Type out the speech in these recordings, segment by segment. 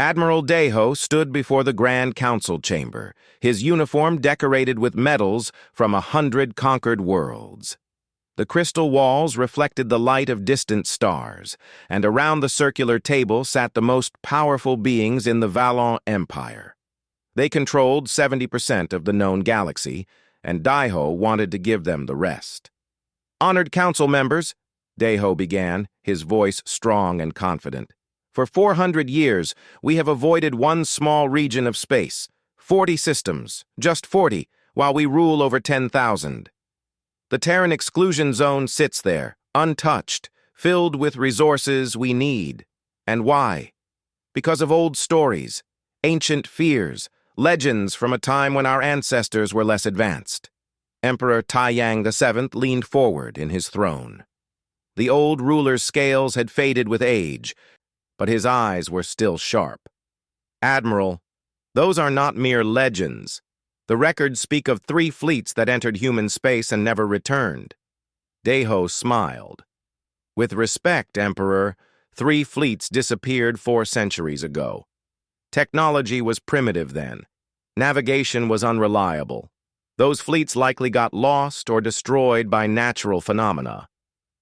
Admiral Deho stood before the Grand Council chamber, his uniform decorated with medals from 100 conquered worlds. The crystal walls reflected the light of distant stars, and around the circular table sat the most powerful beings in the Valon Empire. They controlled 70% of the known galaxy, and Deho wanted to give them the rest. "Honored council members," Deho began, his voice strong and confident. "For 400 years, we have avoided one small region of space, 40 systems, just 40, while we rule over 10,000. The Terran exclusion zone sits there, untouched, filled with resources we need. And why? Because of old stories, ancient fears, legends from a time when our ancestors were less advanced." Emperor Taiyang VII leaned forward in his throne. The old ruler's scales had faded with age, but his eyes were still sharp. "Admiral, those are not mere legends. The records speak of 3 fleets that entered human space and never returned." Deho smiled. "With respect, Emperor, 3 fleets disappeared 4 centuries ago. Technology was primitive then. Navigation was unreliable. Those fleets likely got lost or destroyed by natural phenomena.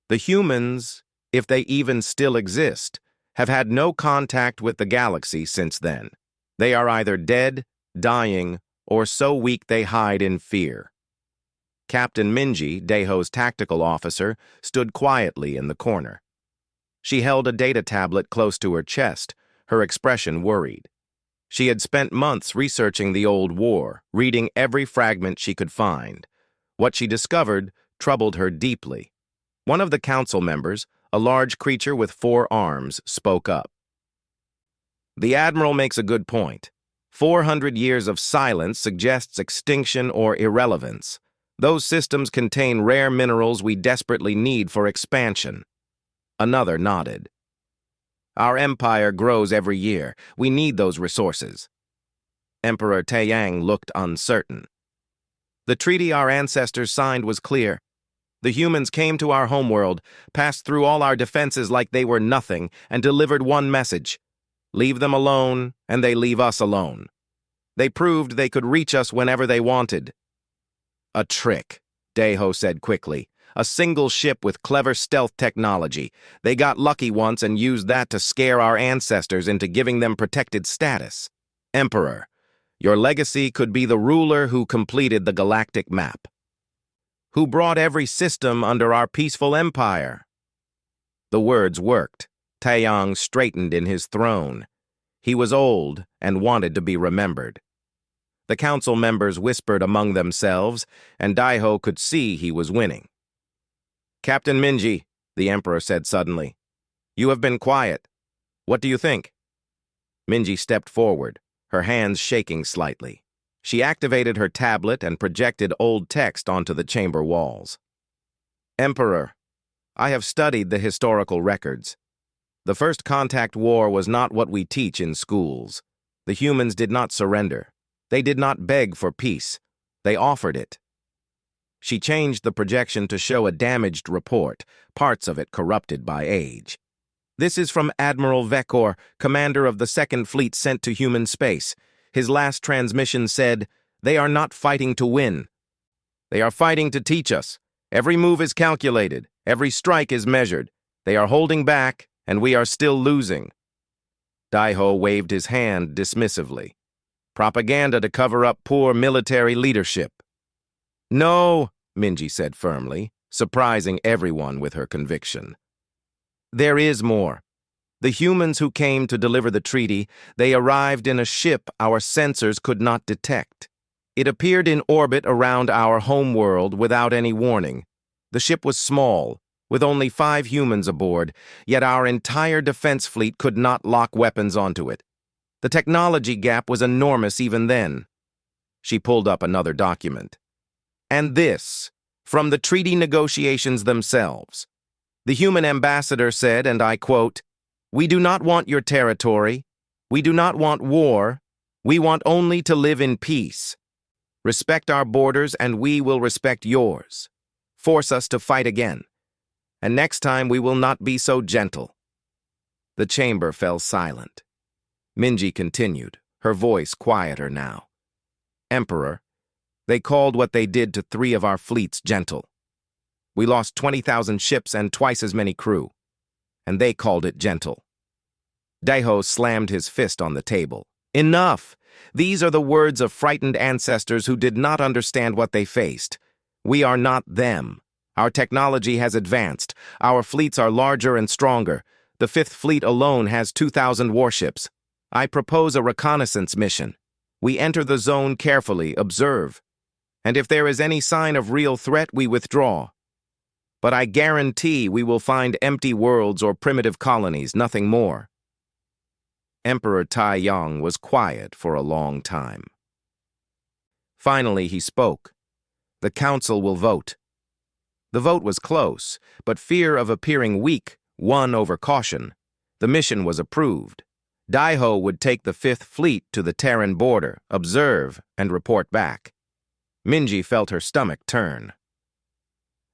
The humans, if they even still exist, have had no contact with the galaxy since then. They are either dead, dying, or so weak they hide in fear." Captain Minji, Deho's tactical officer, stood quietly in the corner. She held a data tablet close to her chest, her expression worried. She had spent months researching the old war, reading every fragment she could find. What she discovered troubled her deeply. One of the council members, a large creature with 4 arms, spoke up. "The Admiral makes a good point. 400 years of silence suggests extinction or irrelevance. Those systems contain rare minerals we desperately need for expansion." Another nodded. "Our empire grows every year. We need those resources." Emperor Taiyang looked uncertain. "The treaty our ancestors signed was clear. The humans came to our homeworld, passed through all our defenses like they were nothing, and delivered one message. Leave them alone, and they leave us alone. They proved they could reach us whenever they wanted." "A trick," Deho said quickly. "A single ship with clever stealth technology. They got lucky once and used that to scare our ancestors into giving them protected status. Emperor, your legacy could be the ruler who completed the galactic map, who brought every system under our peaceful empire." The words worked. Taiyang straightened in his throne. He was old and wanted to be remembered. The council members whispered among themselves, and Deho could see he was winning. "Captain Minji," the Emperor said suddenly, "you have been quiet. What do you think?" Minji stepped forward, her hands shaking slightly. She activated her tablet and projected old text onto the chamber walls. "Emperor, I have studied the historical records. The First Contact War was not what we teach in schools. The humans did not surrender. They did not beg for peace. They offered it." She changed the projection to show a damaged report, parts of it corrupted by age. "This is from Admiral Vekor, commander of the 2nd Fleet sent to human space. His last transmission said, 'They are not fighting to win. They are fighting to teach us. Every move is calculated. Every strike is measured. They are holding back, and we are still losing.'" Deho waved his hand dismissively. "Propaganda to cover up poor military leadership." "No," Minji said firmly, surprising everyone with her conviction. "There is more. The humans who came to deliver the treaty, they arrived in a ship our sensors could not detect. It appeared in orbit around our homeworld without any warning. The ship was small, with only 5 humans aboard, yet our entire defense fleet could not lock weapons onto it. The technology gap was enormous even then." She pulled up another document. "And this, from the treaty negotiations themselves. The human ambassador said, and I quote, 'We do not want your territory. We do not want war. We want only to live in peace. Respect our borders and we will respect yours. Force us to fight again. And next time we will not be so gentle.'" The chamber fell silent. Minji continued, her voice quieter now. Emperor, they called what they did to 3 of our fleets gentle. We lost 20,000 ships and twice as many crew, and they called it gentle. Daiho slammed his fist on the table. Enough! These are the words of frightened ancestors who did not understand what they faced. We are not them. Our technology has advanced. Our fleets are larger and stronger. The 5th Fleet alone has 2,000 warships. I propose a reconnaissance mission. We enter the zone carefully, observe. And if there is any sign of real threat, we withdraw. But I guarantee we will find empty worlds or primitive colonies, nothing more. Emperor Taiyang was quiet for a long time. Finally, he spoke. The council will vote. The vote was close, but fear of appearing weak won over caution. The mission was approved. Daiho would take the 5th Fleet to the Terran border, observe, and report back. Minji felt her stomach turn.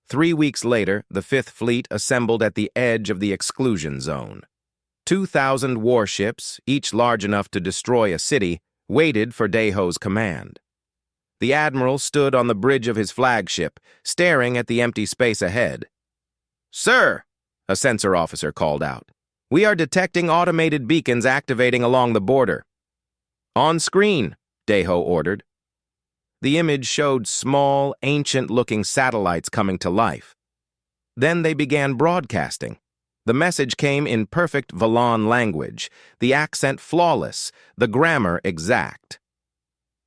3 weeks later, the 5th Fleet assembled at the edge of the exclusion zone. 2,000 warships, each large enough to destroy a city, waited for Daiho's command. The admiral stood on the bridge of his flagship, staring at the empty space ahead. "Sir," a sensor officer called out, "we are detecting automated beacons activating along the border." "On screen," Daiho ordered. The image showed small, ancient-looking satellites coming to life. Then they began broadcasting. The message came in perfect Valan language, the accent flawless, the grammar exact.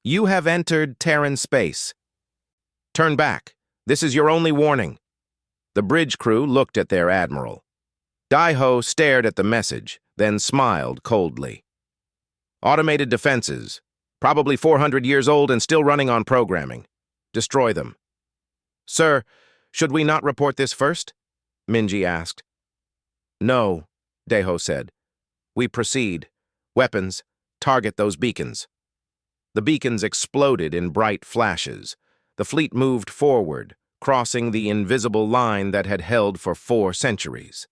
"You have entered Terran space. Turn back. This is your only warning." The bridge crew looked at their admiral. Daiho stared at the message, then smiled coldly. "Automated defenses. Probably 400 years old and still running on programming. Destroy them." "Sir, should we not report this first?" Minji asked. "No," Daiho said. "We proceed. Weapons, target those beacons." The beacons exploded in bright flashes. The fleet moved forward, crossing the invisible line that had held for 4 centuries.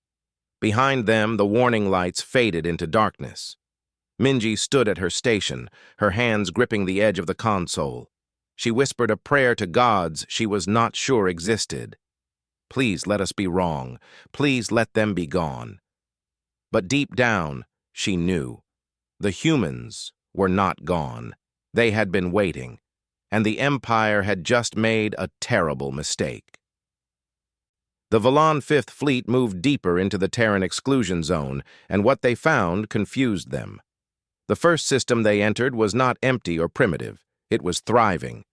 Behind them, the warning lights faded into darkness. Minji stood at her station, her hands gripping the edge of the console. She whispered a prayer to gods she was not sure existed. Please let us be wrong. Please let them be gone. But deep down, she knew. The humans were not gone. They had been waiting, and the Empire had just made a terrible mistake. The Valan 5th Fleet moved deeper into the Terran exclusion zone, and what they found confused them. The first system they entered was not empty or primitive. It was thriving.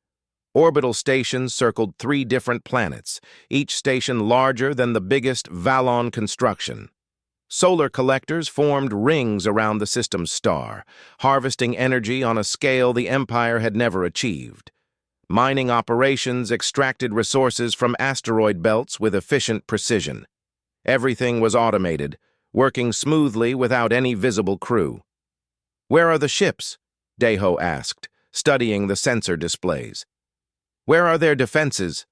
Orbital stations circled 3 different planets, each station larger than the biggest Valon construction. Solar collectors formed rings around the system's star, harvesting energy on a scale the Empire had never achieved. Mining operations extracted resources from asteroid belts with efficient precision. Everything was automated, working smoothly without any visible crew. "Where are the ships?" Daiho asked, studying the sensor displays. "Where are their defenses?"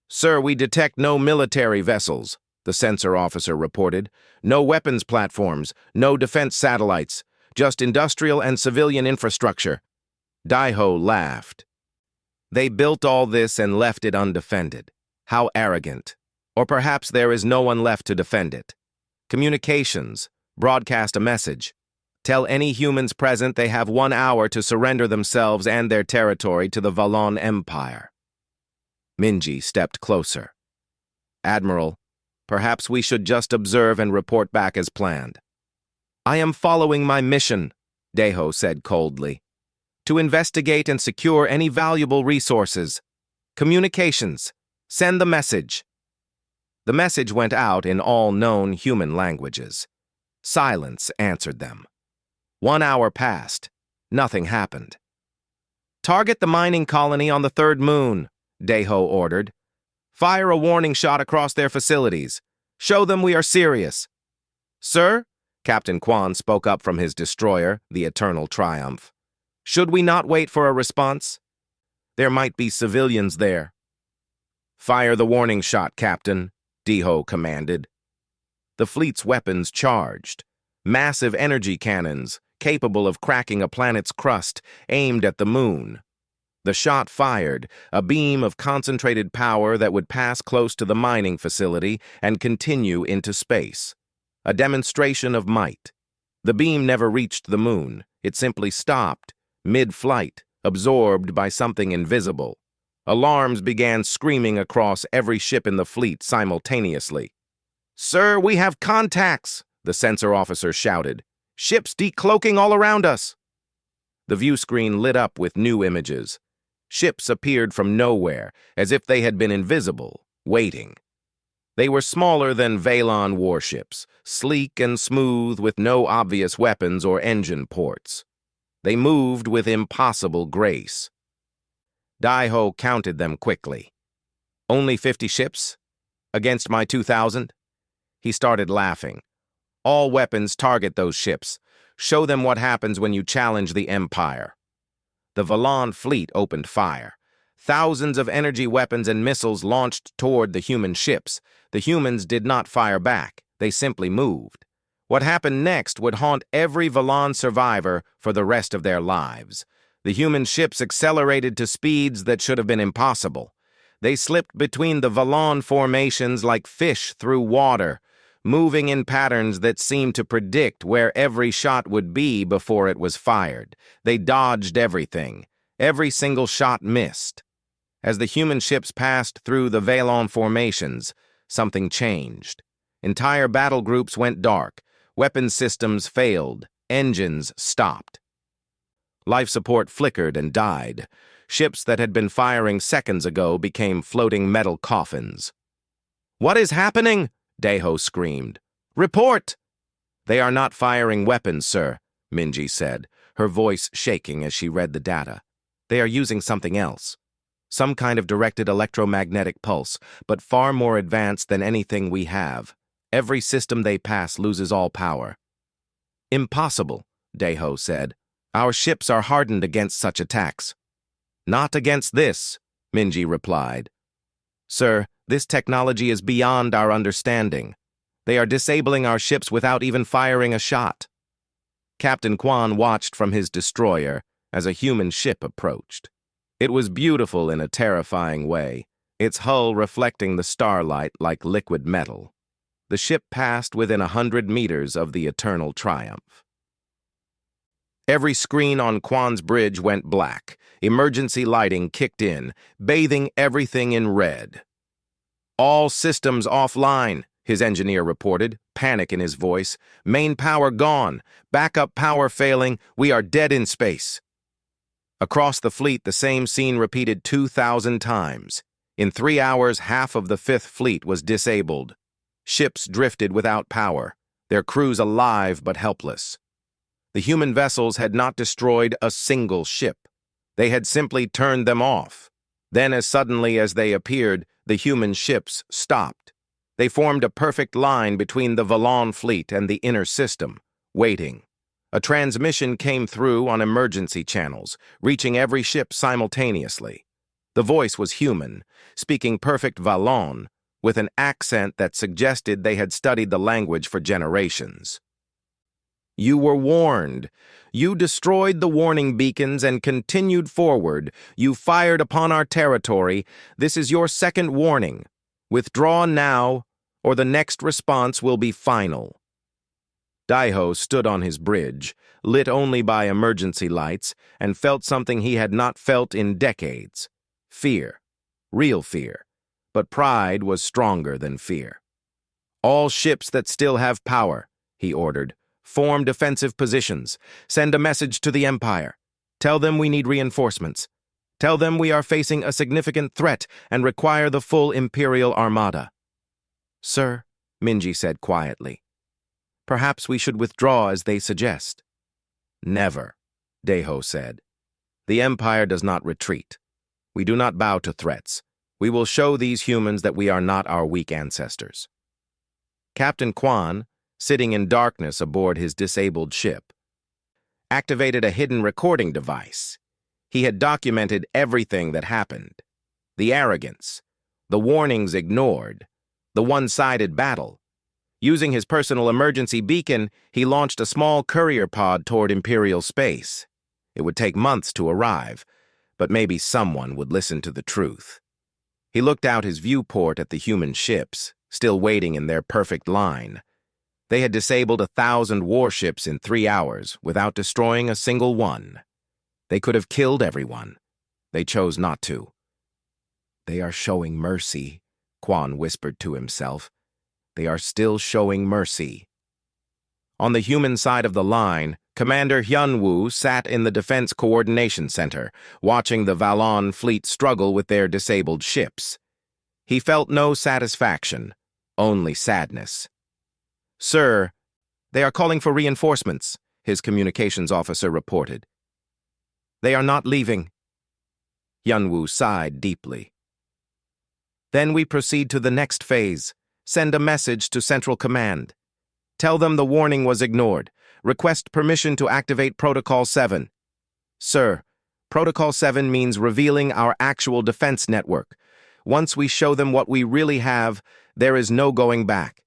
"Sir, we detect no military vessels," the sensor officer reported. "No weapons platforms, no defense satellites, just industrial and civilian infrastructure." Daiho laughed. "They built all this and left it undefended. How arrogant. Or perhaps there is no one left to defend it. Communications. Broadcast a message. Tell any humans present they have 1 hour to surrender themselves and their territory to the Valon Empire." Minji stepped closer. "Admiral, perhaps we should just observe and report back as planned." "I am following my mission," Daiho said coldly. "To investigate and secure any valuable resources. Communications. Send the message." The message went out in all known human languages. Silence answered them. 1 hour passed. Nothing happened. "Target the mining colony on the 3rd moon," Daiho ordered. "Fire a warning shot across their facilities. Show them we are serious." "Sir," Captain Quan spoke up from his destroyer, the Eternal Triumph. "Should we not wait for a response? There might be civilians there." "Fire the warning shot, Captain," Daiho commanded. The fleet's weapons charged. Massive energy cannons, capable of cracking a planet's crust, aimed at the moon. The shot fired, a beam of concentrated power that would pass close to the mining facility and continue into space. A demonstration of might. The beam never reached the moon. It simply stopped, mid-flight, absorbed by something invisible. Alarms began screaming across every ship in the fleet simultaneously. "Sir, we have contacts!" the sensor officer shouted. "Ships decloaking all around us!" The view screen lit up with new images. Ships appeared from nowhere, as if they had been invisible, waiting. They were smaller than Valon warships, sleek and smooth with no obvious weapons or engine ports. They moved with impossible grace. Daiho counted them quickly. "Only 50 ships? Against my 2,000? He started laughing. "All weapons target those ships. Show them what happens when you challenge the Empire." The Valon fleet opened fire. Thousands of energy weapons and missiles launched toward the human ships. The humans did not fire back. They simply moved. What happened next would haunt every Valon survivor for the rest of their lives. The human ships accelerated to speeds that should have been impossible. They slipped between the Valon formations like fish through water, moving in patterns that seemed to predict where every shot would be before it was fired. They dodged everything. Every single shot missed. As the human ships passed through the Valon formations, something changed. Entire battle groups went dark. Weapon systems failed. Engines stopped. Life support flickered and died. Ships that had been firing seconds ago became floating metal coffins. "What is happening?" Daiho screamed. "Report!" "They are not firing weapons, sir," Minji said, her voice shaking as she read the data. "They are using something else. Some kind of directed electromagnetic pulse, but far more advanced than anything we have. Every system they pass loses all power." "Impossible," Daiho said. "Our ships are hardened against such attacks." "Not against this," Minji replied. "Sir, this technology is beyond our understanding. They are disabling our ships without even firing a shot." Captain Quan watched from his destroyer as a human ship approached. It was beautiful in a terrifying way, its hull reflecting the starlight like liquid metal. The ship passed within 100 meters of the Eternal Triumph. Every screen on Quan's bridge went black. Emergency lighting kicked in, bathing everything in red. "All systems offline," his engineer reported, panic in his voice. "Main power gone. Backup power failing. We are dead in space." Across the fleet, the same scene repeated 2,000 times. In 3 hours, half of the Fifth Fleet was disabled. Ships drifted without power, their crews alive but helpless. The human vessels had not destroyed a single ship. They had simply turned them off. Then, as suddenly as they appeared, the human ships stopped. They formed a perfect line between the Valon fleet and the inner system, waiting. A transmission came through on emergency channels, reaching every ship simultaneously. The voice was human, speaking perfect Valon, with an accent that suggested they had studied the language for generations. "You were warned. You destroyed the warning beacons and continued forward. You fired upon our territory. This is your second warning. Withdraw now, or the next response will be final." Daiho stood on his bridge, lit only by emergency lights, and felt something he had not felt in decades. Fear. Real fear. But pride was stronger than fear. "All ships that still have power," he ordered. "Form defensive positions. Send a message to the Empire. Tell them we need reinforcements. Tell them we are facing a significant threat and require the full Imperial Armada." "Sir," Minji said quietly, "perhaps we should withdraw as they suggest." "Never," Daiho said. "The Empire does not retreat. We do not bow to threats. We will show these humans that we are not our weak ancestors." Captain Quan, sitting in darkness aboard his disabled ship, activated a hidden recording device. He had documented everything that happened. The arrogance, the warnings ignored, the one-sided battle. Using his personal emergency beacon, he launched a small courier pod toward Imperial space. It would take months to arrive, but maybe someone would listen to the truth. He looked out his viewport at the human ships, still waiting in their perfect line. They had disabled 1,000 warships in 3 hours without destroying a single one. They could have killed everyone. They chose not to. "They are showing mercy," Quan whispered to himself. "They are still showing mercy." On the human side of the line, Commander Hyun-woo sat in the Defense Coordination Center, watching the Valon fleet struggle with their disabled ships. He felt no satisfaction, only sadness. "Sir, they are calling for reinforcements," his communications officer reported. "They are not leaving." Hyun-woo sighed deeply. "Then we proceed to the next phase. Send a message to Central Command. Tell them the warning was ignored. Request permission to activate Protocol 7. Sir, Protocol 7 means revealing our actual defense network. Once we show them what we really have, there is no going back.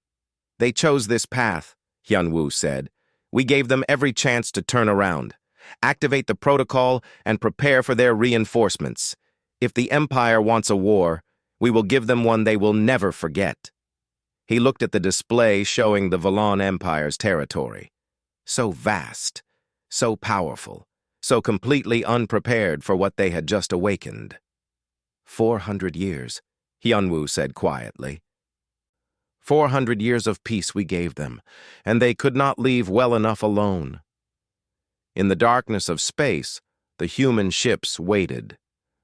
They chose this path," Hyun-woo said. "We gave them every chance to turn around. Activate the protocol and prepare for their reinforcements. If the Empire wants a war, we will give them one they will never forget." He looked at the display showing the Valon Empire's territory. So vast, so powerful, so completely unprepared for what they had just awakened. 400 years, Hyun-woo said quietly. 400 years of peace we gave them, and they could not leave well enough alone. In the darkness of space, the human ships waited.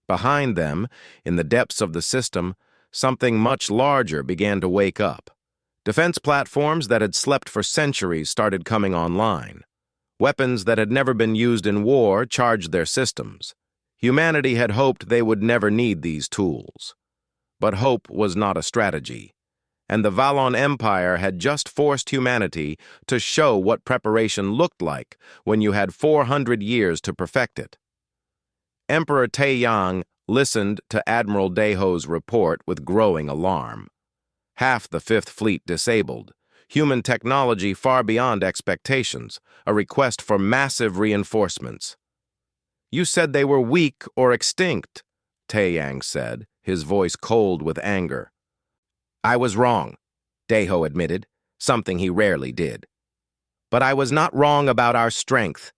Behind them, in the depths of the system, something much larger began to wake up. Defense platforms that had slept for centuries started coming online. Weapons that had never been used in war charged their systems. Humanity had hoped they would never need these tools. But hope was not a strategy, and the Valon Empire had just forced humanity to show what preparation looked like when you had 400 years to perfect it. Emperor Taeyang listened to Admiral Daeho's report with growing alarm. Half the Fifth Fleet disabled, human technology far beyond expectations, a request for massive reinforcements. "You said they were weak or extinct," Taeyang said, his voice cold with anger. "I was wrong," Daeho admitted, something he rarely did. "But I was not wrong about our strength.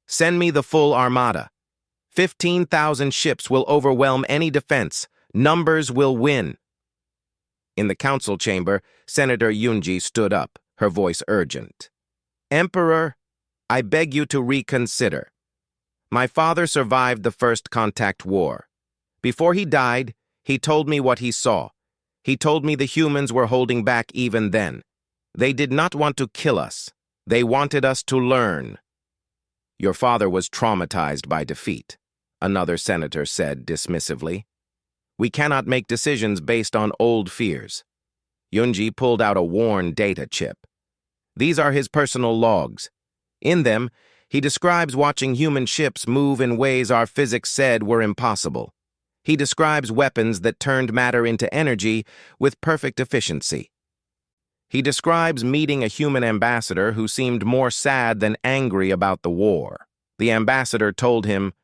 Send me the full armada. 15,000 ships will overwhelm any defense. Numbers will win." In the council chamber, Senator Yoonji stood up, her voice urgent. "Emperor, I beg you to reconsider. My father survived the First Contact War. Before he died, he told me what he saw. He told me the humans were holding back even then. They did not want to kill us. They wanted us to learn." "Your father was traumatized by defeat," another senator said dismissively. "We cannot make decisions based on old fears." Yoonji pulled out a worn data chip. These are his personal logs. In them, he describes watching human ships move in ways our physics said were impossible. He describes weapons that turned matter into energy with perfect efficiency. He describes meeting a human ambassador who seemed more sad than angry about the war. The ambassador told him,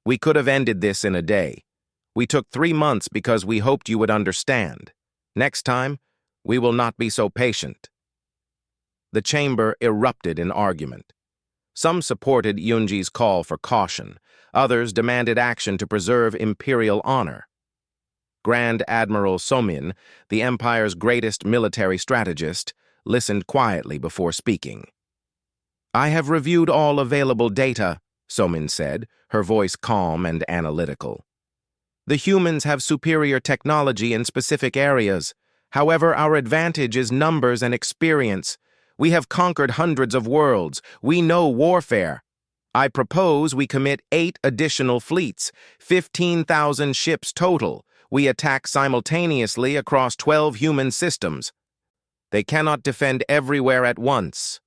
"We could have ended this in a day. We took 3 months because we hoped you would understand. Next time, we will not be so patient." The chamber erupted in argument. Some supported Yoonji's call for caution. Others demanded action to preserve imperial honor. Grand Admiral Somin, the Empire's greatest military strategist, listened quietly before speaking. "I have reviewed all available data," Somin said, her voice calm and analytical. "The humans have superior technology in specific areas. However, our advantage is numbers and experience. We have conquered hundreds of worlds. We know warfare. I propose we commit 8 additional fleets, 15,000 ships total. We attack simultaneously across 12 human systems. They cannot defend everywhere at once."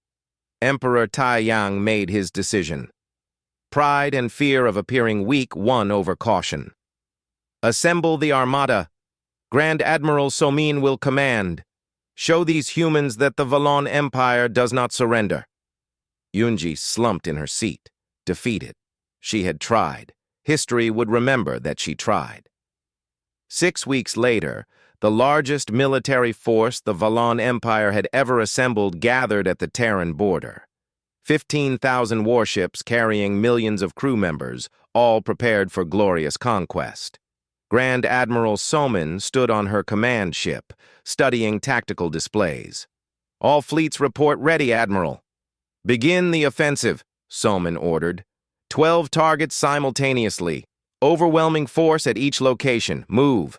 Emperor Taeyang made his decision. Pride and fear of appearing weak won over caution. "Assemble the armada. Grand Admiral Somin will command. Show these humans that the Valon Empire does not surrender. Yunji slumped in her seat, defeated. She had tried. History would remember that she tried. 6 weeks later, the largest military force the Valon Empire had ever assembled gathered at the Terran border. 15,000 warships carrying millions of crew members, all prepared for glorious conquest. Grand Admiral Somin stood on her command ship, studying tactical displays. "All fleets report ready, Admiral." "Begin the offensive," Somin ordered. 12 targets simultaneously. Overwhelming force at each location. Move.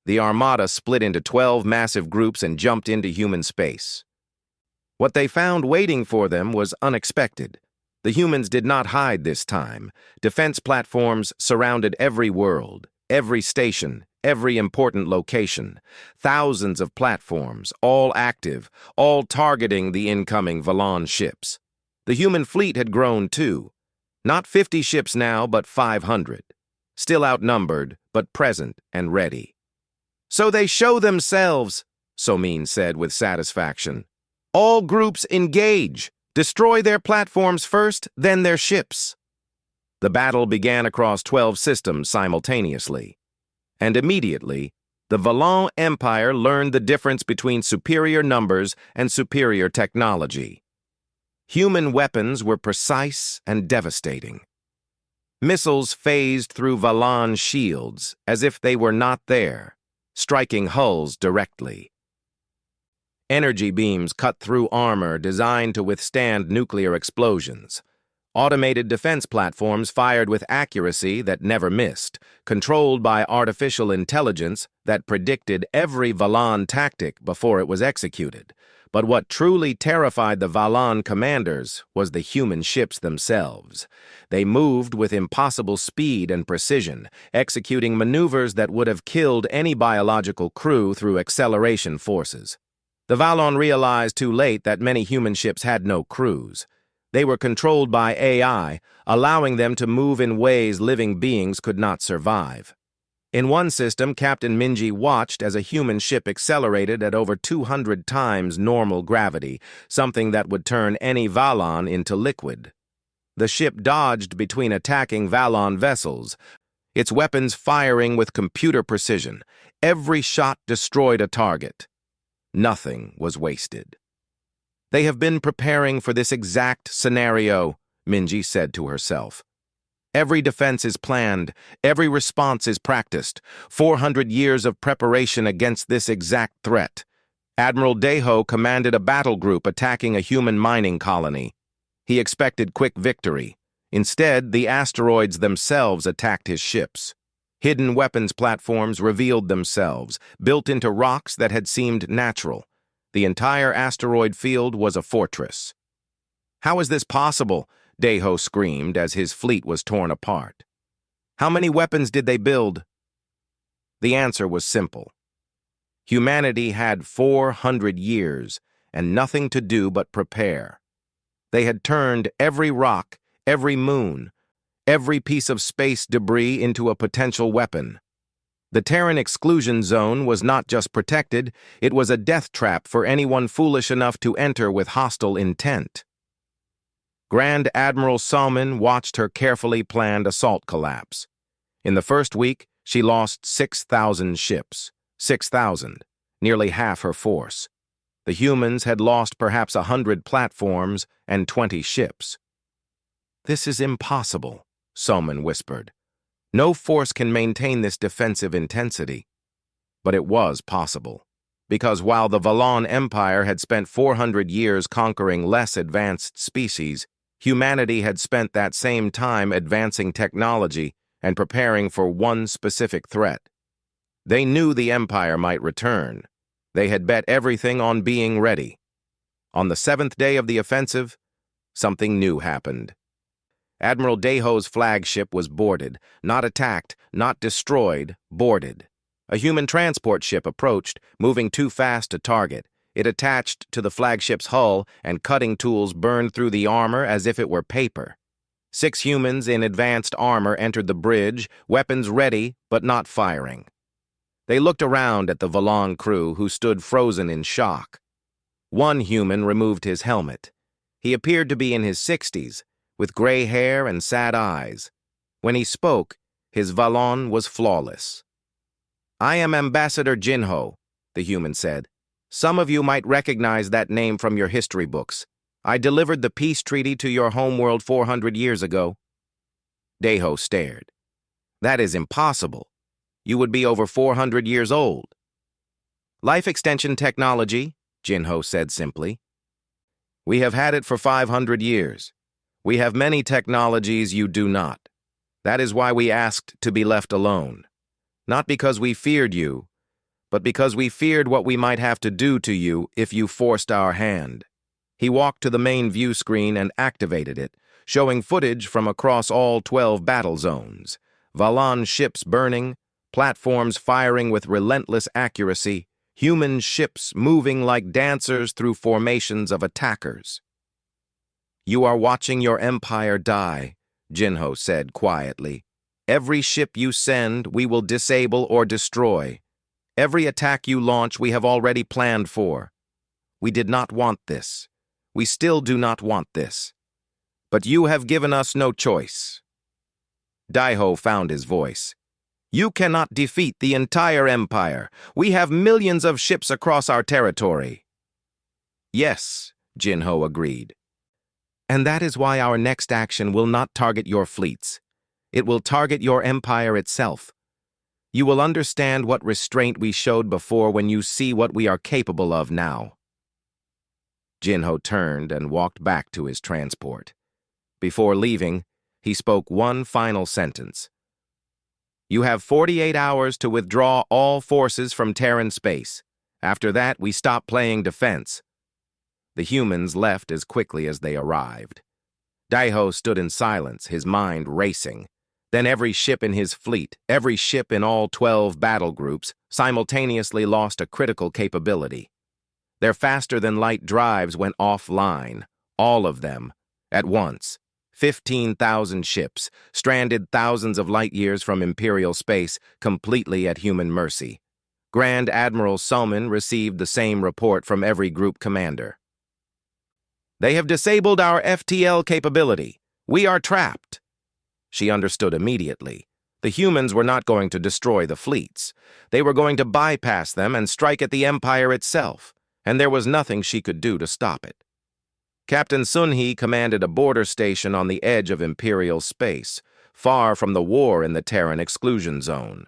The armada split into 12 massive groups and jumped into human space. What they found waiting for them was unexpected. The humans did not hide this time. Defense platforms surrounded every world, every station, every important location. Thousands of platforms, all active, all targeting the incoming Valon ships. The human fleet had grown too. Not 50 ships now, but 500. Still outnumbered, but present and ready. "So they show themselves," Somin said with satisfaction. "All groups engage. Destroy their platforms first, then their ships." The battle began across 12 systems simultaneously. And immediately, the Valon Empire learned the difference between superior numbers and superior technology. Human weapons were precise and devastating. Missiles phased through Valon shields as if they were not there, striking hulls directly. Energy beams cut through armor designed to withstand nuclear explosions. Automated defense platforms fired with accuracy that never missed, controlled by artificial intelligence that predicted every Valon tactic before it was executed. But what truly terrified the Valon commanders was the human ships themselves. They moved with impossible speed and precision, executing maneuvers that would have killed any biological crew through acceleration forces. The Valon realized too late that many human ships had no crews. They were controlled by AI, allowing them to move in ways living beings could not survive. In one system, Captain Minji watched as a human ship accelerated at over 200 times normal gravity, something that would turn any Valon into liquid. The ship dodged between attacking Valon vessels, its weapons firing with computer precision. Every shot destroyed a target. Nothing was wasted. "They have been preparing for this exact scenario," Minji said to herself. "Every defense is planned, every response is practiced. 400 years of preparation against this exact threat." Admiral Deho commanded a battle group attacking a human mining colony. He expected quick victory. Instead, the asteroids themselves attacked his ships. Hidden weapons platforms revealed themselves, built into rocks that had seemed natural. The entire asteroid field was a fortress. "How is this possible?" Deho screamed as his fleet was torn apart. "How many weapons did they build?" The answer was simple. Humanity had 400 years and nothing to do but prepare. They had turned every rock, every moon, every piece of space debris into a potential weapon. The Terran exclusion zone was not just protected, it was a death trap for anyone foolish enough to enter with hostile intent. Grand Admiral Salman watched her carefully planned assault collapse. In the first week, she lost 6,000 ships. 6,000, nearly half her force. The humans had lost perhaps 100 platforms and 20 ships. "This is impossible," Salman whispered. "No force can maintain this defensive intensity." But it was possible, because while the Valon Empire had spent 400 years conquering less advanced species, humanity had spent that same time advancing technology and preparing for one specific threat. They knew the Empire might return. They had bet everything on being ready. On the 7th day of the offensive, something new happened. Admiral Deho's flagship was boarded, not attacked, not destroyed, boarded. A human transport ship approached, moving too fast to target. It attached to the flagship's hull, and cutting tools burned through the armor as if it were paper. 6 humans in advanced armor entered the bridge, weapons ready but not firing. They looked around at the Valon crew, who stood frozen in shock. One human removed his helmet. He appeared to be in his 60s, with gray hair and sad eyes. When he spoke, his Valon was flawless. "I am Ambassador Jinho," the human said. "Some of you might recognize that name from your history books. I delivered the peace treaty to your homeworld 400 years ago." Daeho stared. "That is impossible. You would be over 400 years old." "Life extension technology," Jinho said simply. "We have had it for 500 years. We have many technologies you do not. That is why we asked to be left alone. Not because we feared you, but because we feared what we might have to do to you if you forced our hand." He walked to the main view screen and activated it, showing footage from across all 12 battle zones. Valon ships burning, platforms firing with relentless accuracy, human ships moving like dancers through formations of attackers. "You are watching your empire die," Jinho said quietly. "Every ship you send, we will disable or destroy. Every attack you launch, we have already planned for. We did not want this. We still do not want this. But you have given us no choice." Daeho found his voice. "You cannot defeat the entire empire. We have millions of ships across our territory." "Yes," Jinho agreed. "And that is why our next action will not target your fleets. It will target your empire itself. You will understand what restraint we showed before when you see what we are capable of now." Jinho turned and walked back to his transport. Before leaving, he spoke one final sentence. "You have 48 hours to withdraw all forces from Terran space. After that, we stop playing defense." The humans left as quickly as they arrived. Daeho stood in silence, his mind racing. Then every ship in his fleet, every ship in all 12 battle groups, simultaneously lost a critical capability. Their faster-than-light drives went offline, all of them, at once. 15,000 ships, stranded thousands of light-years from Imperial space, completely at human mercy. Grand Admiral Sulman received the same report from every group commander. "They have disabled our FTL capability. We are trapped." She understood immediately. The humans were not going to destroy the fleets. They were going to bypass them and strike at the Empire itself, and there was nothing she could do to stop it. Captain Sunhee commanded a border station on the edge of Imperial space, far from the war in the Terran exclusion zone.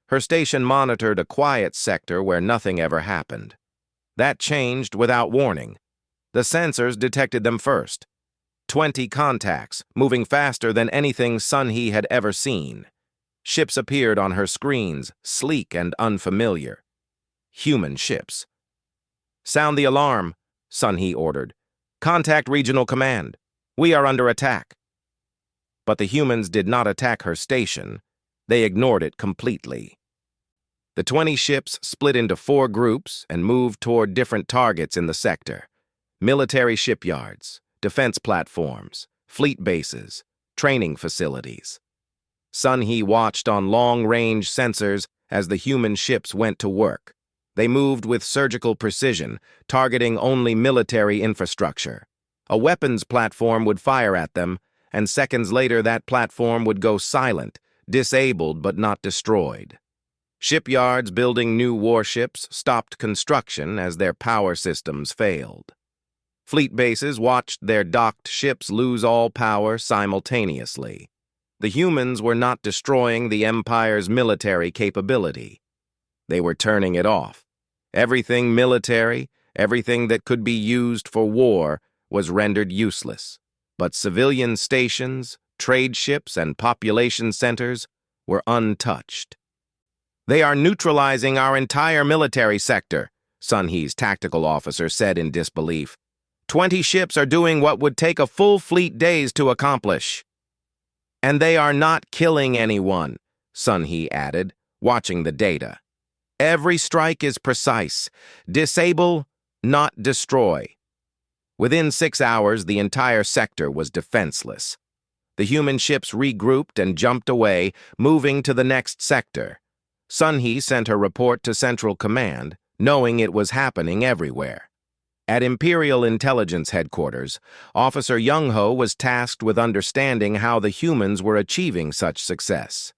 Her station monitored a quiet sector where nothing ever happened. That changed without warning. The sensors detected them first. 20 contacts, moving faster than anything Sunhee had ever seen. Ships appeared on her screens, sleek and unfamiliar. Human ships. "Sound the alarm," Sunhee ordered. "Contact Regional Command. We are under attack." But the humans did not attack her station. They ignored it completely. The 20 ships split into 4 groups and moved toward different targets in the sector. Military shipyards, defense platforms, fleet bases, training facilities. Sunhee watched on long-range sensors as the human ships went to work. They moved with surgical precision, targeting only military infrastructure. A weapons platform would fire at them, and seconds later that platform would go silent, disabled but not destroyed. Shipyards building new warships stopped construction as their power systems failed. Fleet bases watched their docked ships lose all power simultaneously. The humans were not destroying the Empire's military capability. They were turning it off. Everything military, everything that could be used for war, was rendered useless. But civilian stations, trade ships, and population centers were untouched. "They are neutralizing our entire military sector," Sunhee's tactical officer said in disbelief. 20 ships are doing what would take a full fleet days to accomplish. "And they are not killing anyone," Sunhee added, watching the data. "Every strike is precise. Disable, not destroy." Within 6 hours, the entire sector was defenseless. The human ships regrouped and jumped away, moving to the next sector. Sun-Hee sent her report to Central Command, knowing it was happening everywhere. At Imperial Intelligence Headquarters, Officer Young-Ho was tasked with understanding how the humans were achieving such success.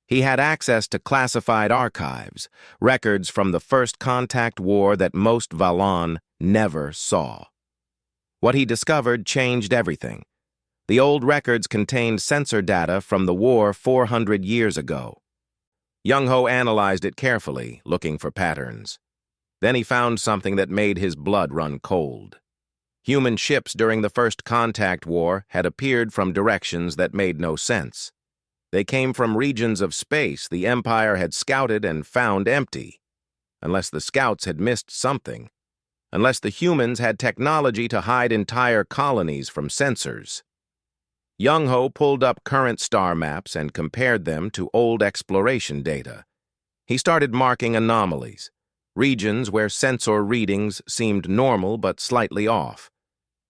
He had access to classified archives, records from the First Contact War that most Valon never saw. What he discovered changed everything. The old records contained sensor data from the war 400 years ago. Young-Ho analyzed it carefully, looking for patterns. Then he found something that made his blood run cold. Human ships during the First Contact War had appeared from directions that made no sense. They came from regions of space the Empire had scouted and found empty. Unless the scouts had missed something. Unless the humans had technology to hide entire colonies from sensors. Young-Ho pulled up current star maps and compared them to old exploration data. He started marking anomalies, regions where sensor readings seemed normal but slightly off,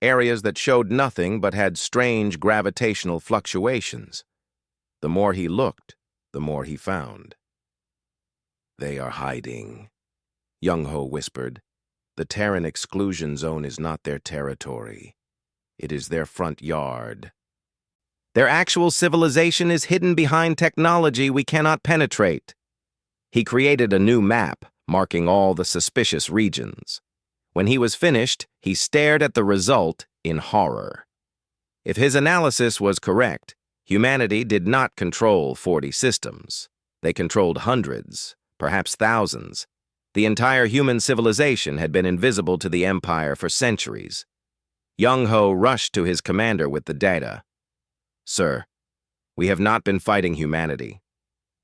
areas that showed nothing but had strange gravitational fluctuations. The more he looked, the more he found. "They are hiding," Young-Ho whispered. "The Terran exclusion zone is not their territory. It is their front yard. Their actual civilization is hidden behind technology we cannot penetrate." He created a new map, marking all the suspicious regions. When he was finished, he stared at the result in horror. If his analysis was correct, humanity did not control 40 systems. They controlled hundreds, perhaps thousands. The entire human civilization had been invisible to the Empire for centuries. Young-Ho rushed to his commander with the data. "Sir, we have not been fighting humanity.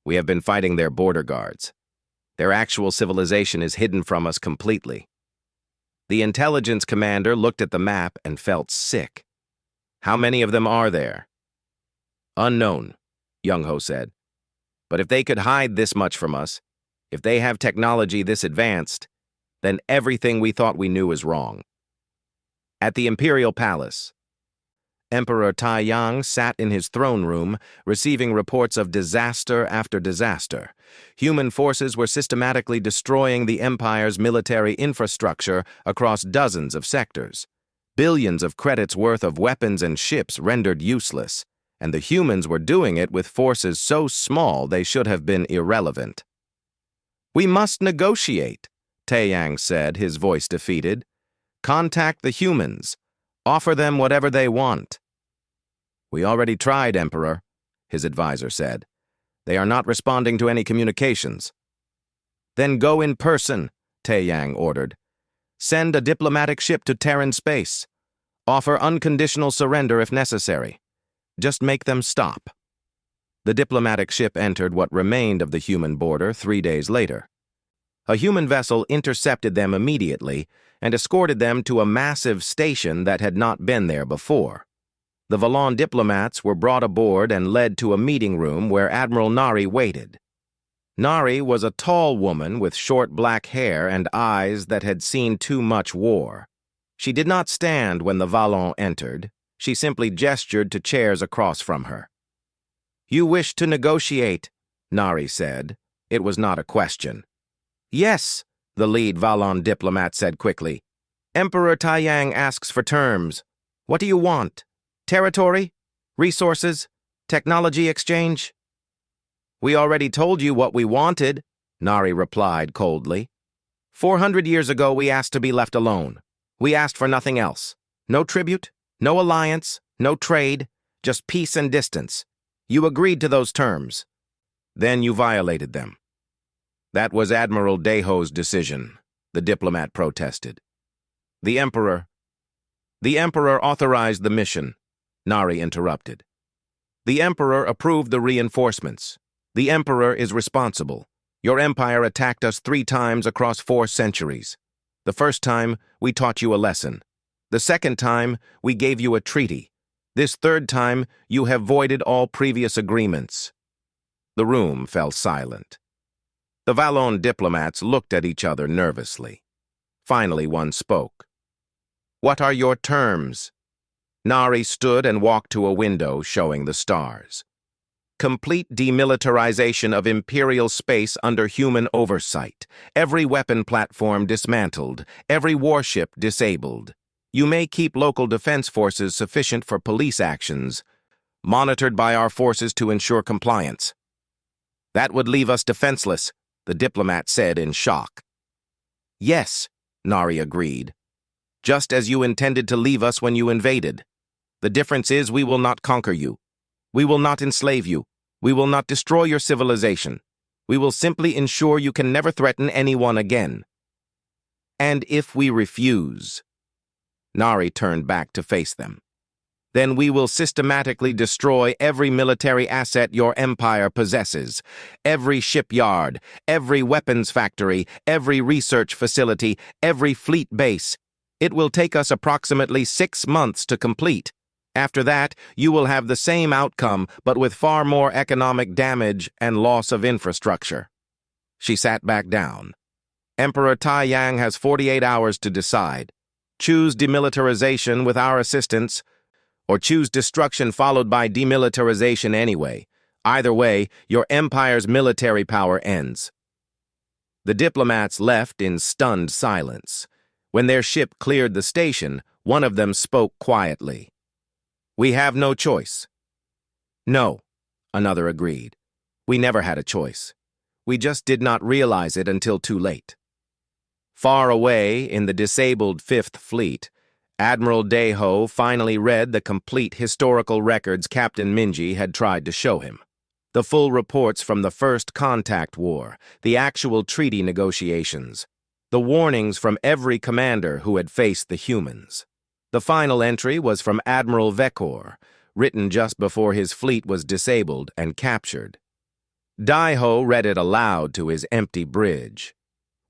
We have been fighting their border guards. Their actual civilization is hidden from us completely." The intelligence commander looked at the map and felt sick. "How many of them are there?" "Unknown," Young-Ho said. "But if they could hide this much from us, if they have technology this advanced, then everything we thought we knew is wrong." At the Imperial Palace, Emperor Taiyang sat in his throne room, receiving reports of disaster after disaster. Human forces were systematically destroying the Empire's military infrastructure across dozens of sectors. Billions of credits worth of weapons and ships rendered useless, and the humans were doing it with forces so small they should have been irrelevant. "We must negotiate," Taiyang said, his voice defeated. "Contact the humans. Offer them whatever they want." "We already tried, Emperor," his advisor said. "They are not responding to any communications." "Then go in person," Taiyang ordered. "Send a diplomatic ship to Terran space. Offer unconditional surrender if necessary. Just make them stop." The diplomatic ship entered what remained of the human border 3 days later. A human vessel intercepted them immediately and escorted them to a massive station that had not been there before. The Valon diplomats were brought aboard and led to a meeting room where Admiral Nari waited. Nari was a tall woman with short black hair and eyes that had seen too much war. She did not stand when the Valon entered. She simply gestured to chairs across from her. "You wish to negotiate," Nari said. It was not a question. "Yes," the lead Valon diplomat said quickly. "Emperor Taiyang asks for terms. What do you want? Territory? Resources? Technology exchange?" "We already told you what we wanted," Nari replied coldly. 400 years ago we asked to be left alone. We asked for nothing else. No tribute, no alliance, no trade, just peace and distance. You agreed to those terms. Then you violated them." "That was Admiral Deho's decision," the diplomat protested. The Emperor authorized the mission," Nari interrupted. "The Emperor approved the reinforcements. The Emperor is responsible. Your empire attacked us 3 times across 4 centuries. The first time, we taught you a lesson. The second time, we gave you a treaty. This third time, you have voided all previous agreements." The room fell silent. The Valon diplomats looked at each other nervously. Finally, one spoke. "What are your terms?" Nari stood and walked to a window showing the stars. complete demilitarization of Imperial space under human oversight. Every weapon platform dismantled, every warship disabled. You may keep local defense forces sufficient for police actions, monitored by our forces to ensure compliance. That would leave us defenseless, the diplomat said in shock. Yes, Nari agreed. Just as you intended to leave us when you invaded. The difference is we will not conquer you. We will not enslave you. We will not destroy your civilization. We will simply ensure you can never threaten anyone again. And if we refuse, Nari turned back to face them, then we will systematically destroy every military asset your empire possesses, every shipyard, every weapons factory, every research facility, every fleet base. It will take us approximately 6 months to complete. After that, you will have the same outcome, but with far more economic damage and loss of infrastructure. She sat back down. Emperor Tai Yang has 48 hours to decide. Choose demilitarization with our assistance, or choose destruction followed by demilitarization anyway. Either way, your empire's military power ends. The diplomats left in stunned silence. When their ship cleared the station, one of them spoke quietly. We have no choice. No, another agreed. We never had a choice. We just did not realize it until too late. Far away in the disabled Fifth Fleet, Admiral Daiho finally read the complete historical records Captain Minji had tried to show him. The full reports from the First Contact War, the actual treaty negotiations, the warnings from every commander who had faced the humans. The final entry was from Admiral Vekor, written just before his fleet was disabled and captured. Daiho read it aloud to his empty bridge.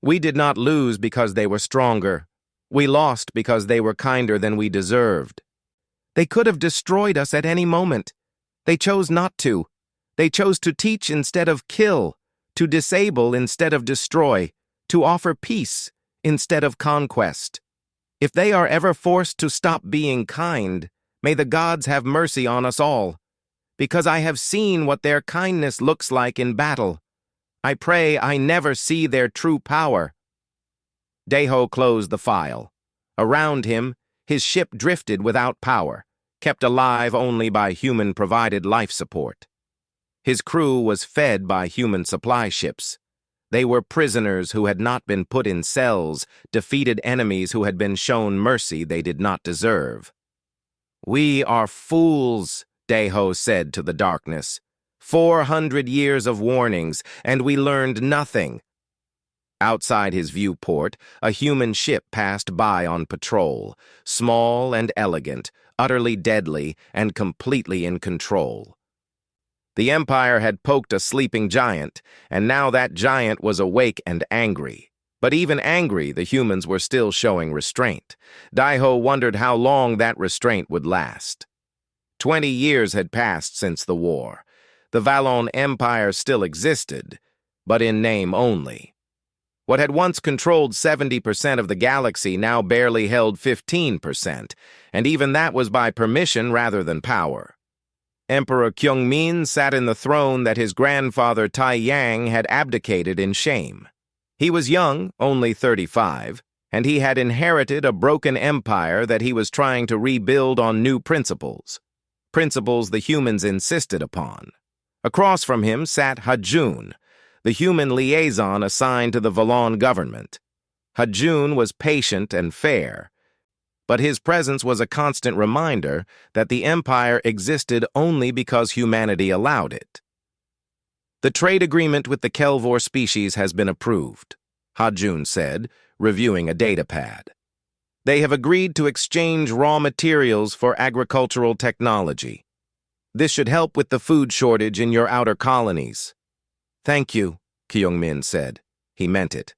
We did not lose because they were stronger. We lost because they were kinder than we deserved. They could have destroyed us at any moment. They chose not to. They chose to teach instead of kill, to disable instead of destroy, to offer peace instead of conquest. If they are ever forced to stop being kind, may the gods have mercy on us all, because I have seen what their kindness looks like in battle. I pray I never see their true power. Daiho closed the file. Around him, his ship drifted without power, kept alive only by human-provided life support. His crew was fed by human supply ships. They were prisoners who had not been put in cells, defeated enemies who had been shown mercy they did not deserve. We are fools, Daiho said to the darkness. 400 years of warnings, and we learned nothing. Outside his viewport, a human ship passed by on patrol, small and elegant, utterly deadly, and completely in control. The Empire had poked a sleeping giant, and now that giant was awake and angry. But even angry, the humans were still showing restraint. Daiho wondered how long that restraint would last. 20 years had passed since the war. The Valon Empire still existed, but in name only. What had once controlled 70% of the galaxy now barely held 15%, and even that was by permission rather than power. Emperor Kyungmin sat in the throne that his grandfather Tai Yang had abdicated in shame. He was young, only 35, and he had inherited a broken empire that he was trying to rebuild on new principles. Principles the humans insisted upon. Across from him sat Hajun, the human liaison assigned to the Valon government. Hajun was patient and fair, but his presence was a constant reminder that the empire existed only because humanity allowed it. The trade agreement with the Kelvor species has been approved, Hajun said, reviewing a datapad. They have agreed to exchange raw materials for agricultural technology. This should help with the food shortage in your outer colonies. Thank you, Kyungmin said. He meant it.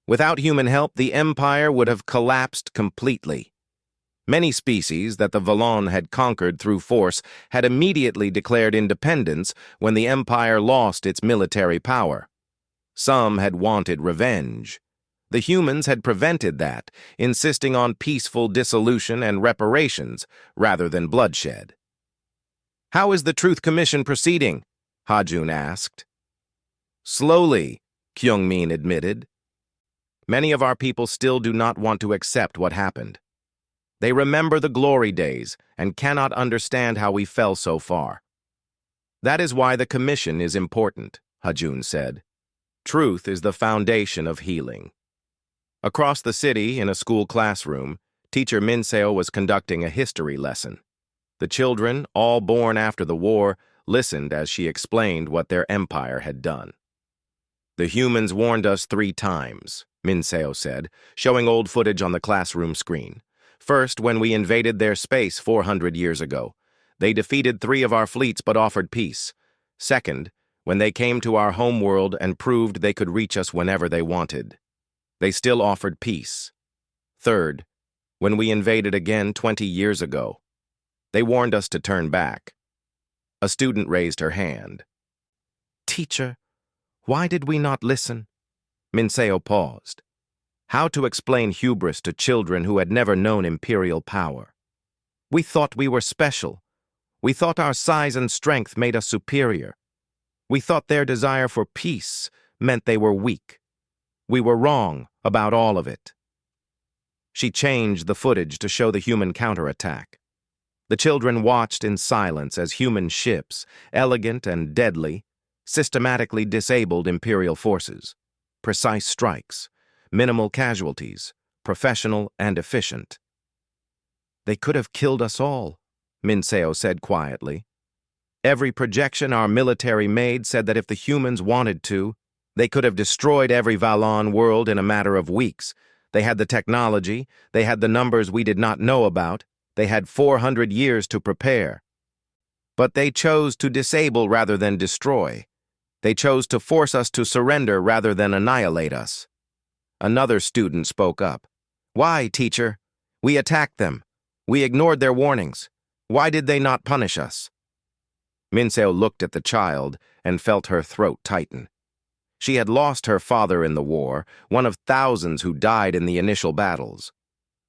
Without human help, the empire would have collapsed completely. Many species that the Valon had conquered through force had immediately declared independence when the empire lost its military power. Some had wanted revenge. The humans had prevented that, insisting on peaceful dissolution and reparations rather than bloodshed. How is the Truth Commission proceeding? Ha-Jun asked. Slowly, Kyung-min admitted. Many of our people still do not want to accept what happened. They remember the glory days and cannot understand how we fell so far. That is why the commission is important, Ha-Jun said. Truth is the foundation of healing. Across the city, in a school classroom, teacher Min Seo was conducting a history lesson. The children, all born after the war, listened as she explained what their empire had done. The humans warned us 3 times, Min Seo said, showing old footage on the classroom screen. First, when we invaded their space 400 years ago. They defeated 3 of our fleets but offered peace. Second, when they came to our homeworld and proved they could reach us whenever they wanted. They still offered peace. Third, when we invaded again 20 years ago. They warned us to turn back. A student raised her hand. Teacher, why did we not listen? Min Seo paused. How to explain hubris to children who had never known imperial power? We thought we were special. We thought our size and strength made us superior. We thought their desire for peace meant they were weak. We were wrong about all of it. She changed the footage to show the human counterattack. The children watched in silence as human ships, elegant and deadly, systematically disabled Imperial forces. Precise strikes, minimal casualties, professional and efficient. They could have killed us all, Min Seo said quietly. Every projection our military made said that if the humans wanted to, they could have destroyed every Valon world in a matter of weeks. They had the technology, they had the numbers we did not know about, they had 400 years to prepare. But they chose to disable rather than destroy. They chose to force us to surrender rather than annihilate us. Another student spoke up. Why, teacher? We attacked them. We ignored their warnings. Why did they not punish us? Min Seo looked at the child and felt her throat tighten. She had lost her father in the war, one of thousands who died in the initial battles.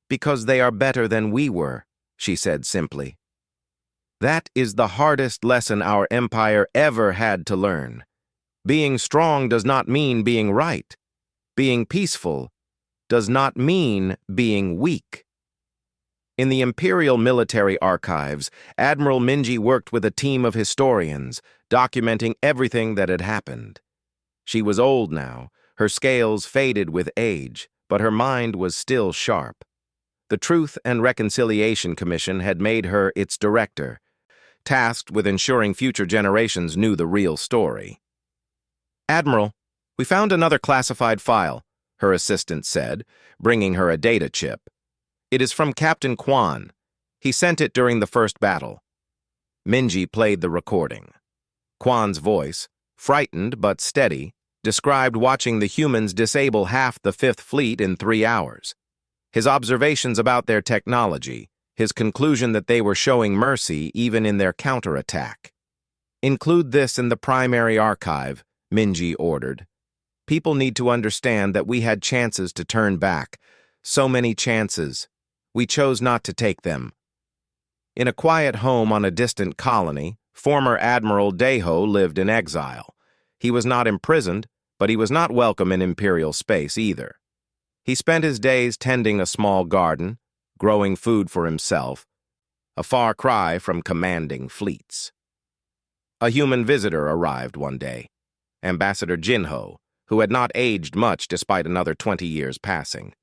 Because they are better than we were, she said simply. That is the hardest lesson our empire ever had to learn. Being strong does not mean being right. Being peaceful does not mean being weak. In the Imperial Military Archives, Admiral Minji worked with a team of historians, documenting everything that had happened. She was old now, her scales faded with age, but her mind was still sharp. The Truth and Reconciliation Commission had made her its director, tasked with ensuring future generations knew the real story. Admiral, we found another classified file, her assistant said, bringing her a data chip. It is from Captain Kwan. He sent it during the first battle. Minji played the recording. Kwan's voice, frightened but steady, described watching the humans disable half the Fifth Fleet in 3 hours. His observations about their technology, his conclusion that they were showing mercy even in their counterattack. Include this in the primary archive, Minji ordered. People need to understand that we had chances to turn back. So many chances. We chose not to take them. In a quiet home on a distant colony, former Admiral Daeho lived in exile. He was not imprisoned, but he was not welcome in Imperial space either. He spent his days tending a small garden, growing food for himself, a far cry from commanding fleets. A human visitor arrived one day, Ambassador Jinho, who had not aged much despite another 20 years passing.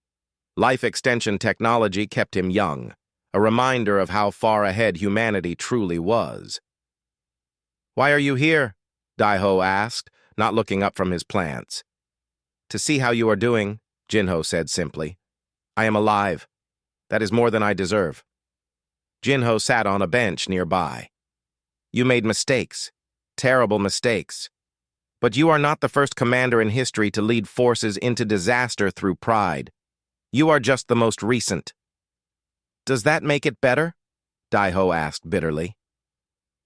Life extension technology kept him young, a reminder of how far ahead humanity truly was. "Why are you here?" Daeho asked, not looking up from his plants. "To see how you are doing," Jinho said simply. "I am alive. That is more than I deserve." Jinho sat on a bench nearby. "You made mistakes, terrible mistakes. But you are not the first commander in history to lead forces into disaster through pride. You are just the most recent." "Does that make it better?" Daeho asked bitterly.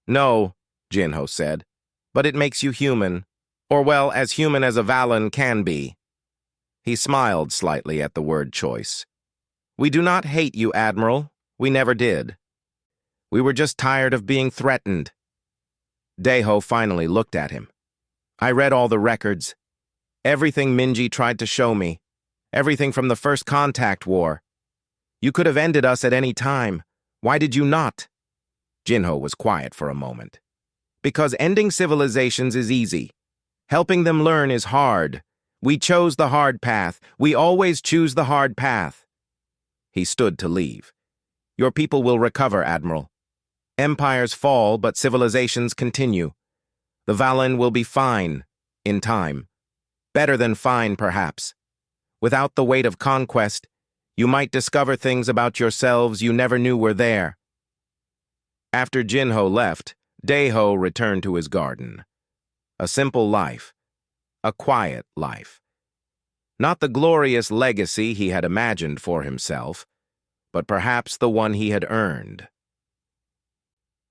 "No," Jinho said, "but it makes you human, or well, as human as a Valen can be." He smiled slightly at the word choice. "We do not hate you, Admiral. We never did. We were just tired of being threatened." Deho finally looked at him. I read all the records. Everything Minji tried to show me. Everything from the First Contact War. You could have ended us at any time. Why did you not? Jinho was quiet for a moment. Because ending civilizations is easy. Helping them learn is hard. We chose the hard path. We always choose the hard path. He stood to leave. Your people will recover, Admiral. Empires fall, but civilizations continue. The Valen will be fine, in time. Better than fine, perhaps. Without the weight of conquest, you might discover things about yourselves you never knew were there. After Jinho left, Deho returned to his garden. A simple life. A quiet life. Not the glorious legacy he had imagined for himself, but perhaps the one he had earned.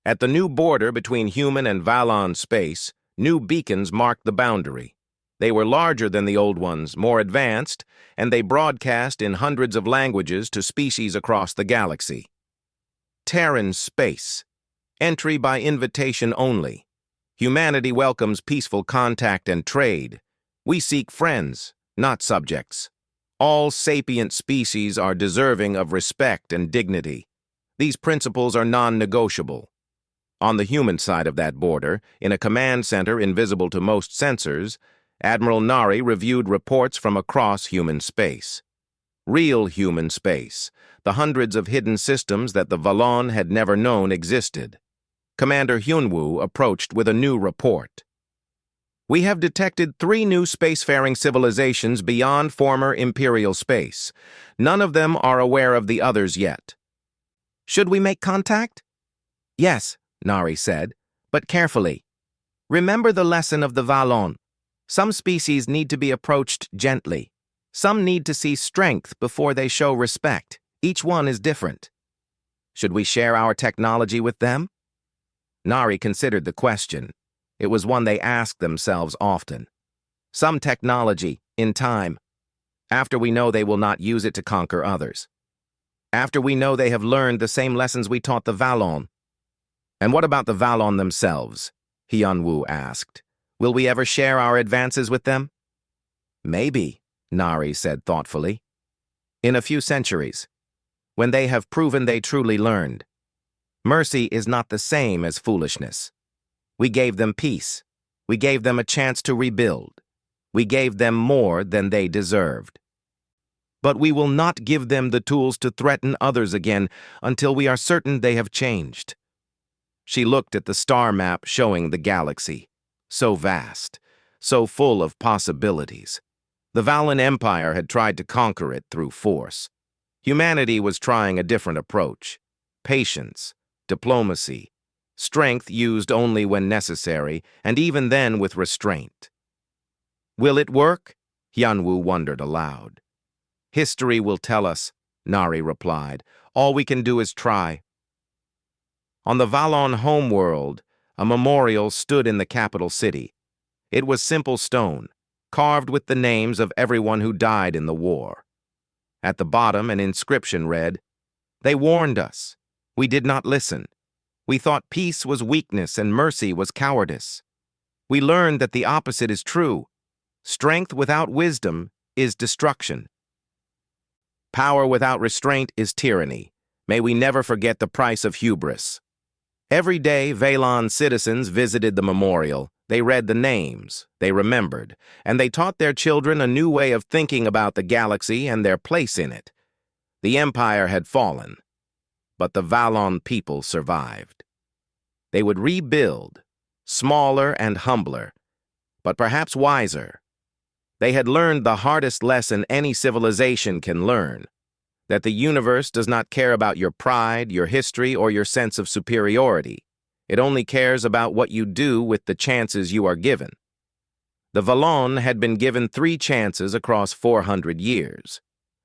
At the new border between human and Valon space, new beacons marked the boundary. They were larger than the old ones, more advanced, and they broadcast in hundreds of languages to species across the galaxy. Terran space. Entry by invitation only. Humanity welcomes peaceful contact and trade. We seek friends, not subjects. All sapient species are deserving of respect and dignity. These principles are non-negotiable. On the human side of that border, in a command center invisible to most sensors, Admiral Nari reviewed reports from across human space. Real human space, the hundreds of hidden systems that the Valon had never known existed. Commander Hyunwoo approached with a new report. We have detected 3 new spacefaring civilizations beyond former Imperial space. None of them are aware of the others yet. Should we make contact? Yes, Nari said, but carefully. Remember the lesson of the Valon. Some species need to be approached gently. Some need to see strength before they show respect. Each one is different. Should we share our technology with them? Nari considered the question. It was one they asked themselves often. Some technology, in time. After we know they will not use it to conquer others. After we know they have learned the same lessons we taught the Valon. And what about the Valon themselves? Hyunwoo asked. Will we ever share our advances with them? Maybe, Nari said thoughtfully. In a few centuries, when they have proven they truly learned. Mercy is not the same as foolishness. We gave them peace. We gave them a chance to rebuild. We gave them more than they deserved. But we will not give them the tools to threaten others again until we are certain they have changed. She looked at the star map showing the galaxy. So vast, so full of possibilities. The Valen Empire had tried to conquer it through force. Humanity was trying a different approach. Patience, diplomacy, strength used only when necessary, and even then with restraint. Will it work? Hyunwoo wondered aloud. History will tell us, Nari replied. All we can do is try. On the Valon homeworld, a memorial stood in the capital city. It was simple stone, carved with the names of everyone who died in the war. At the bottom, an inscription read, "They warned us. We did not listen. We thought peace was weakness and mercy was cowardice. We learned that the opposite is true. Strength without wisdom is destruction. Power without restraint is tyranny. May we never forget the price of hubris." Every day, Valon citizens visited the memorial. They read the names, they remembered, and they taught their children a new way of thinking about the galaxy and their place in it. The Empire had fallen, but the Valon people survived. They would rebuild, smaller and humbler, but perhaps wiser. They had learned the hardest lesson any civilization can learn, that the universe does not care about your pride, your history, or your sense of superiority. It only cares about what you do with the chances you are given. The Valon had been given 3 chances across 400 years.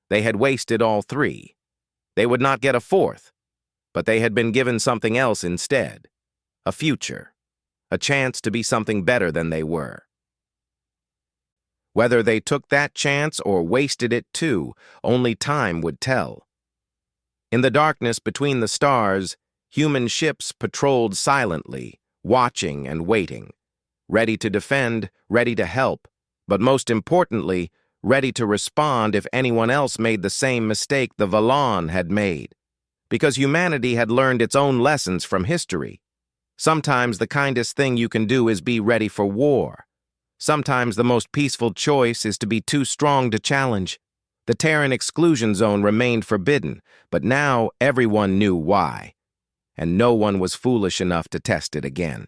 They had wasted all 3. They would not get a 4th, but they had been given something else instead. A future. A chance to be something better than they were. Whether they took that chance or wasted it too, only time would tell. In the darkness between the stars, human ships patrolled silently, watching and waiting, ready to defend, ready to help, but most importantly, ready to respond if anyone else made the same mistake the Valon had made. Because humanity had learned its own lessons from history. Sometimes the kindest thing you can do is be ready for war. Sometimes the most peaceful choice is to be too strong to challenge. The Terran exclusion zone remained forbidden, but now everyone knew why. And no one was foolish enough to test it again.